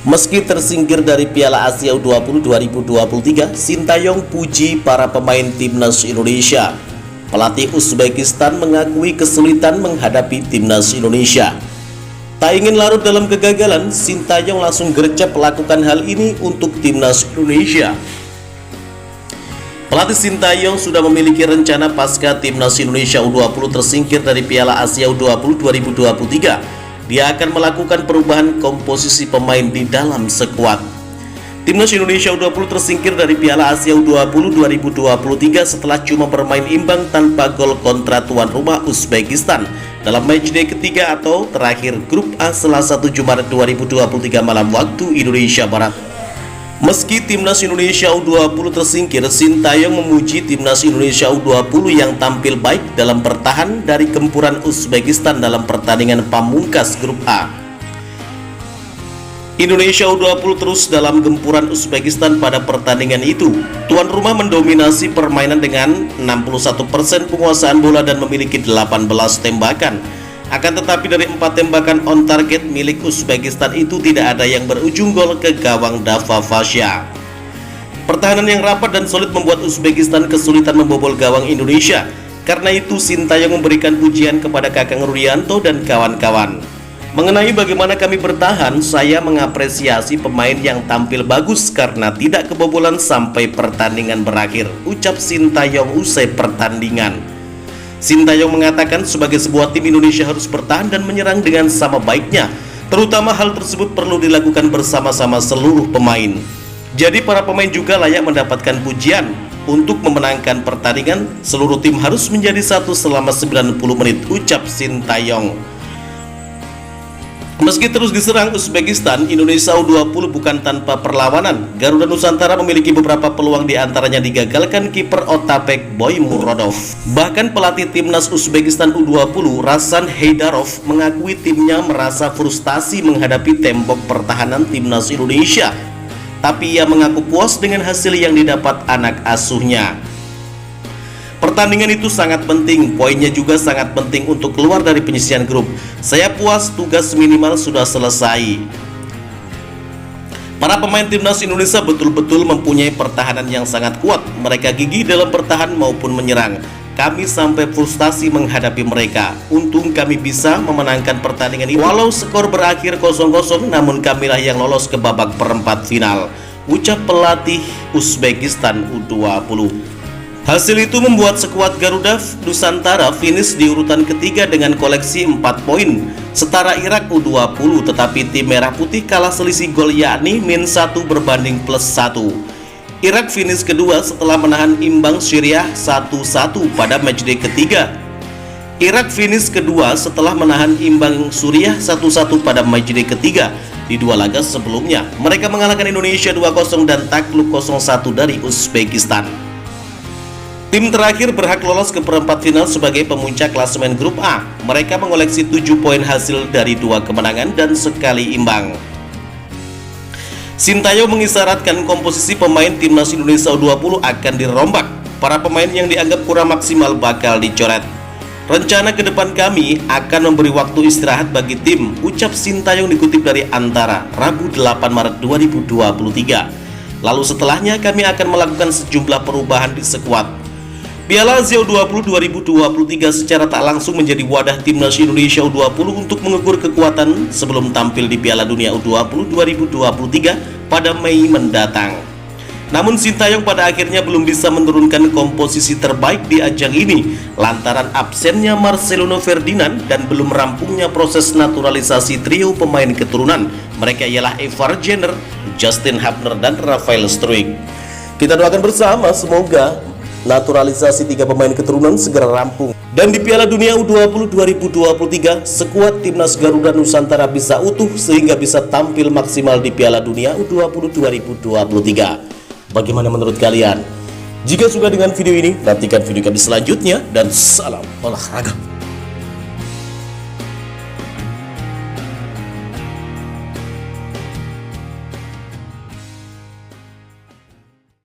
Meski tersingkir dari Piala Asia U20 2023, Sintayong puji para pemain Timnas Indonesia. Pelatih Uzbekistan mengakui kesulitan menghadapi Timnas Indonesia. Tak ingin larut dalam kegagalan, Sintayong langsung gercep melakukan hal ini untuk Timnas Indonesia. Pelatih Sintayong sudah memiliki rencana pasca Timnas Indonesia U20 tersingkir dari Piala Asia U20 2023. Dia akan melakukan perubahan komposisi pemain di dalam skuad. Timnas Indonesia U20 tersingkir dari Piala Asia U20 2023 setelah cuma bermain imbang tanpa gol kontra tuan rumah Uzbekistan dalam matchday ketiga atau terakhir grup A Selasa 7 Maret 2023 malam waktu Indonesia Barat. Meski Timnas Indonesia U20 tersingkir, Sintayong memuji Timnas Indonesia U20 yang tampil baik dalam bertahan dari gempuran Uzbekistan dalam pertandingan pamungkas grup A. Indonesia U20 terus dalam gempuran Uzbekistan pada pertandingan itu. Tuan rumah mendominasi permainan dengan 61% penguasaan bola dan memiliki 18 tembakan. Akan tetapi dari 4 tembakan on target milik Uzbekistan itu tidak ada yang berujung gol ke gawang Dava Fasya. Pertahanan yang rapat dan solid membuat Uzbekistan kesulitan membobol gawang Indonesia. Karena itu Sintayong memberikan pujian kepada Kakang Rudianto dan kawan-kawan. Mengenai bagaimana kami bertahan, saya mengapresiasi pemain yang tampil bagus karena tidak kebobolan sampai pertandingan berakhir, ucap Sintayong usai pertandingan. Sintayong mengatakan sebagai sebuah tim Indonesia harus bertahan dan menyerang dengan sama baiknya. Terutama hal tersebut perlu dilakukan bersama-sama seluruh pemain. Jadi para pemain juga layak mendapatkan pujian. Untuk memenangkan pertandingan, seluruh tim harus menjadi satu selama 90 menit, ucap Sintayong. Meski terus diserang Uzbekistan, Indonesia U20 bukan tanpa perlawanan. Garuda Nusantara memiliki beberapa peluang, diantaranya digagalkan kiper Otapek Boymurodov. Bahkan pelatih timnas Uzbekistan U20 Rasan Heidarov mengakui timnya merasa frustasi menghadapi tembok pertahanan timnas Indonesia. Tapi ia mengaku puas dengan hasil yang didapat anak asuhnya. Pertandingan itu sangat penting, poinnya juga sangat penting untuk keluar dari penyisian grup. Saya puas, tugas minimal sudah selesai. Para pemain timnas Indonesia betul-betul mempunyai pertahanan yang sangat kuat. Mereka gigih dalam bertahan maupun menyerang. Kami sampai frustasi menghadapi mereka. Untung kami bisa memenangkan pertandingan ini. Walau skor berakhir 0-0, namun kamilah yang lolos ke babak perempat final, ucap pelatih Uzbekistan U20. Hasil itu membuat skuad Garuda Nusantara finish di urutan ketiga dengan koleksi 4 poin, setara Irak U20, tetapi tim Merah Putih kalah selisih gol yakni -1 berbanding +1. Irak finish kedua setelah menahan imbang Suriah 1-1 pada matchday ketiga. Irak finish kedua setelah menahan imbang Suriah 1-1 pada matchday ketiga. Di dua laga sebelumnya, mereka mengalahkan Indonesia 2-0 dan takluk 0-1 dari Uzbekistan. Tim terakhir berhak lolos ke perempat final sebagai pemuncak klasemen grup A. Mereka mengoleksi 7 poin hasil dari 2 kemenangan dan sekali imbang. Sintayong mengisyaratkan komposisi pemain timnas Indonesia U20 akan dirombak. Para pemain yang dianggap kurang maksimal bakal dicoret. Rencana ke depan kami akan memberi waktu istirahat bagi tim, ucap Sintayong dikutip dari Antara, Rabu 8 Maret 2023. Lalu setelahnya kami akan melakukan sejumlah perubahan di skuad. Piala Asia U20 2023 secara tak langsung menjadi wadah timnas Indonesia U20 untuk mengukur kekuatan sebelum tampil di Piala Dunia U20 2023 pada Mei mendatang. Namun Sintayong pada akhirnya belum bisa menurunkan komposisi terbaik di ajang ini lantaran absennya Marcelino Ferdinand dan belum rampungnya proses naturalisasi trio pemain keturunan. Mereka ialah Ivar Jenner, Justin Hubner, dan Rafael Struijk. Kita doakan bersama semoga naturalisasi 3 pemain keturunan segera rampung. Dan di Piala Dunia U20 2023, skuad timnas Garuda Nusantara bisa utuh sehingga bisa tampil maksimal di Piala Dunia U20 2023. Bagaimana menurut kalian? Jika suka dengan video ini, nantikan video kami selanjutnya dan salam olahraga.